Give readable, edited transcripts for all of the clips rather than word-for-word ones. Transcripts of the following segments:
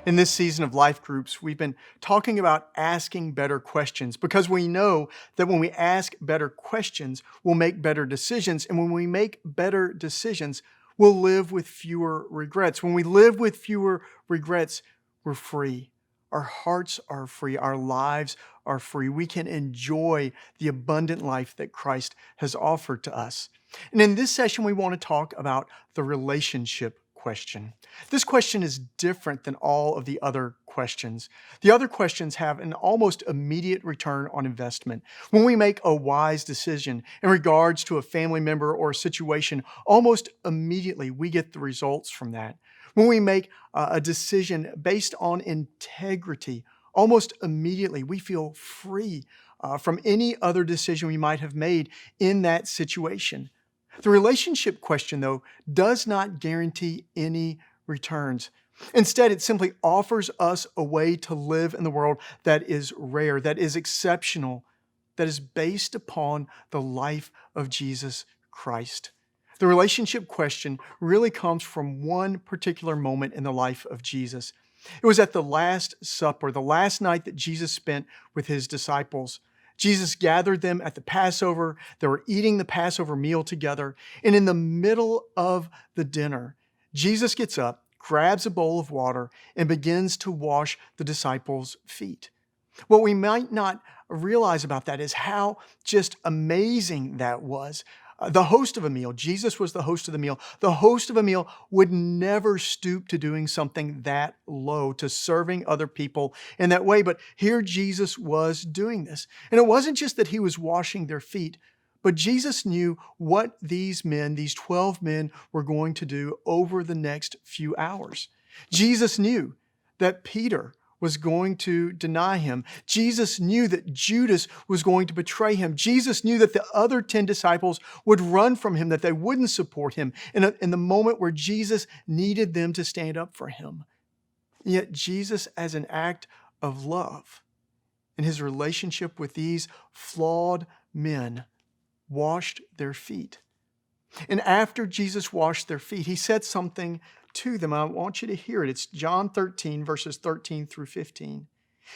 In this season of Life Groups, we've been talking about asking better questions because we know that when we ask better questions, we'll make better decisions. And when we make better decisions, we'll live with fewer regrets. When we live with fewer regrets, we're free. Our hearts are free. Our lives are free. We can enjoy the abundant life that Christ has offered to us. And in this session, we want to talk about the relationship question. This question is different than all of the other questions. The other questions have an almost immediate return on investment. When we make a wise decision in regards to a family member or a situation, almost immediately we get the results from that. When we make a decision based on integrity, almost immediately we feel free from any other decision we might have made in that situation. The relationship question, though, does not guarantee any returns. Instead, it simply offers us a way to live in the world that is rare, that is exceptional, that is based upon the life of Jesus Christ. The relationship question really comes from one particular moment in the life of Jesus. It was at the Last Supper, the last night that Jesus spent with his disciples. Jesus gathered them at the Passover. They were eating the Passover meal together. And in the middle of the dinner, Jesus gets up, grabs a bowl of water, and begins to wash the disciples' feet. What we might not realize about that is how just amazing that was. The host of a meal, Jesus was the host of the meal. The host of a meal would never stoop to doing something that low, to serving other people in that way. But here Jesus was doing this. And it wasn't just that he was washing their feet, but Jesus knew what these men, these 12 men, were going to do over the next few hours. Jesus knew that Peter was going to deny him. Jesus knew that Judas was going to betray him. Jesus knew that the other 10 disciples would run from him, that they wouldn't support him in the moment where Jesus needed them to stand up for him. Yet Jesus, as an act of love in his relationship with these flawed men, washed their feet. And after Jesus washed their feet, he said something to them. I want you to hear it. It's John 13, verses 13 through 15.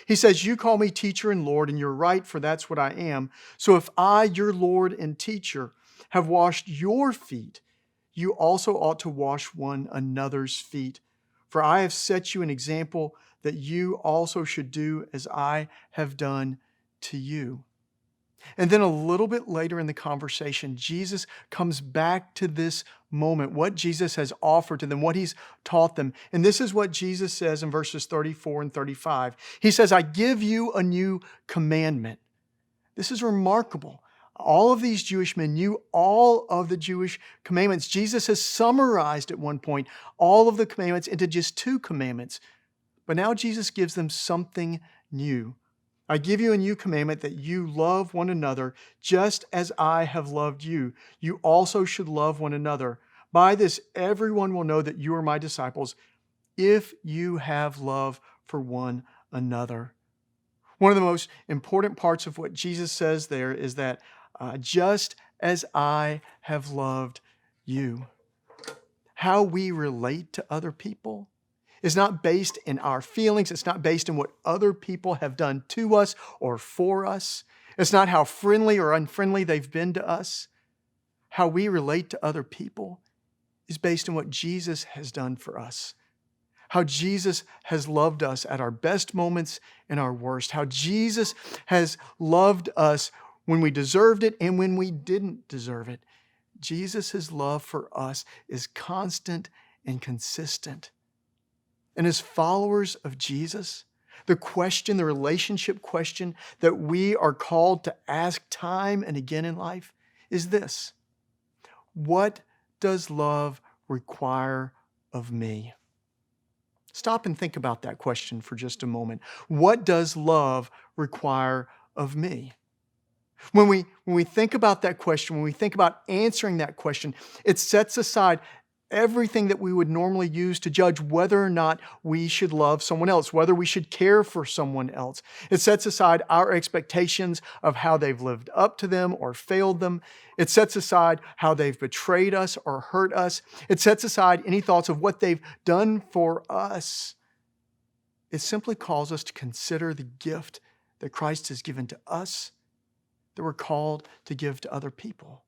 He says, "You call me teacher and Lord, and you're right, for that's what I am. So if I, your Lord and teacher, have washed your feet, you also ought to wash one another's feet. For I have set you an example that you also should do as I have done to you." And then a little bit later in the conversation, Jesus comes back to this moment, what Jesus has offered to them, what he's taught them. And this is what Jesus says in verses 34 and 35. He says, "I give you a new commandment." This is remarkable. All of these Jewish men knew all of the Jewish commandments. Jesus has summarized at one point all of the commandments into just 2 commandments. But now Jesus gives them something new. "I give you a new commandment that you love one another just as I have loved you. You also should love one another. By this, everyone will know that you are my disciples if you have love for one another." One of the most important parts of what Jesus says there is that just as I have loved you. How we relate to other people is not based in our feelings. It's not based in what other people have done to us or for us. It's not how friendly or unfriendly they've been to us. How we relate to other people is based on what Jesus has done for us. How Jesus has loved us at our best moments and our worst. How Jesus has loved us when we deserved it and when we didn't deserve it. Jesus' love for us is constant and consistent. And as followers of Jesus, the relationship question that we are called to ask time and again in life is this: what does love require of me? Stop and think about that question for just a moment. What does love require of me? When we think about that question, when we think about answering that question, it sets aside everything that we would normally use to judge whether or not we should love someone else, whether we should care for someone else. It sets aside our expectations of how they've lived up to them or failed them. It sets aside how they've betrayed us or hurt us. It sets aside any thoughts of what they've done for us. It simply calls us to consider the gift that Christ has given to us, that we're called to give to other people.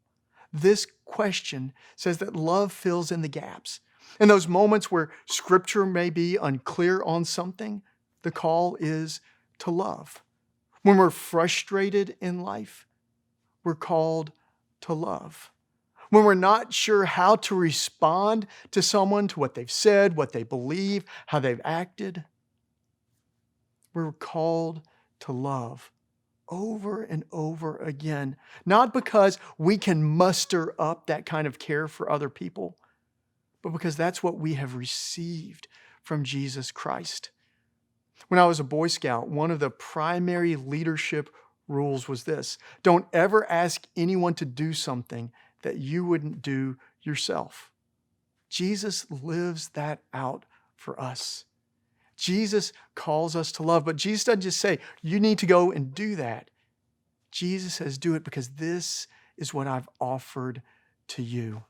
This question says that love fills in the gaps. In those moments where Scripture may be unclear on something, the call is to love. When we're frustrated in life, we're called to love. When we're not sure how to respond to someone, to what they've said, what they believe, how they've acted, we're called to love over and over again. Not because we can muster up that kind of care for other people, but because that's what we have received from Jesus Christ. When I was a Boy Scout, one of the primary leadership rules was this: don't ever ask anyone to do something that you wouldn't do yourself. Jesus lives that out for us. Jesus calls us to love, but Jesus doesn't just say, you need to go and do that. Jesus says, do it because this is what I've offered to you.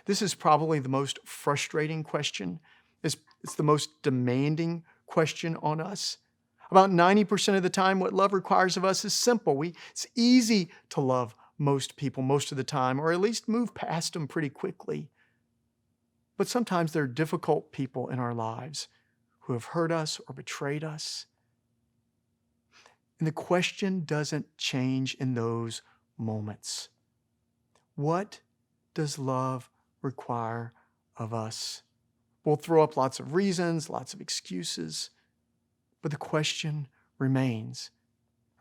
This is probably the most frustrating question. It's the most demanding question on us. About 90% of the time, what love requires of us is simple. It's easy to love most people most of the time, or at least move past them pretty quickly. But sometimes there are difficult people in our lives who have hurt us or betrayed us. And the question doesn't change in those moments. What does love require of us? We'll throw up lots of reasons, lots of excuses, but the question remains.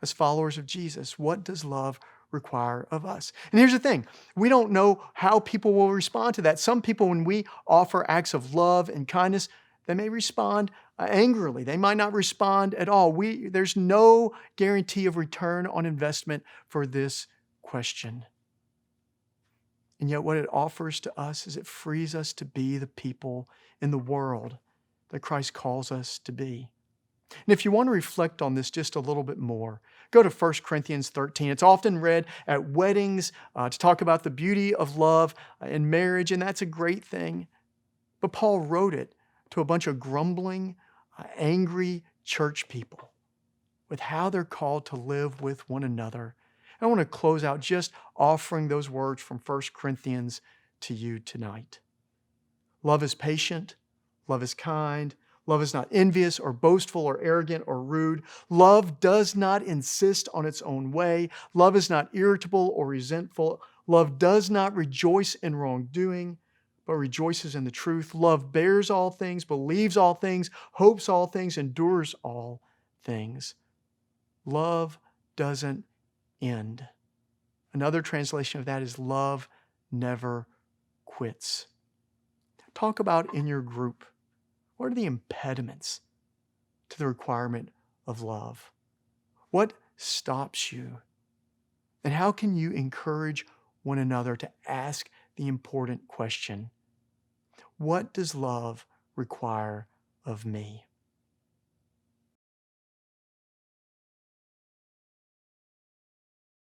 As followers of Jesus, what does love require of us? And here's the thing. We don't know how people will respond to that. Some people, when we offer acts of love and kindness, they may respond angrily. They might not respond at all. There's no guarantee of return on investment for this question. And yet what it offers to us is it frees us to be the people in the world that Christ calls us to be. And if you want to reflect on this just a little bit more, go to 1 Corinthians 13. It's often read at weddings to talk about the beauty of love in marriage, and that's a great thing. But Paul wrote it to a bunch of grumbling, angry church people with how they're called to live with one another. I want to close out just offering those words from 1 Corinthians to you tonight. Love is patient. Love is kind. Love is not envious or boastful or arrogant or rude. Love does not insist on its own way. Love is not irritable or resentful. Love does not rejoice in wrongdoing, but rejoices in the truth. Love bears all things, believes all things, hopes all things, endures all things. Love doesn't end. Another translation of that is love never quits. Talk about in your group, what are the impediments to the requirement of love? What stops you? And how can you encourage one another to ask the important question, what does love require of me?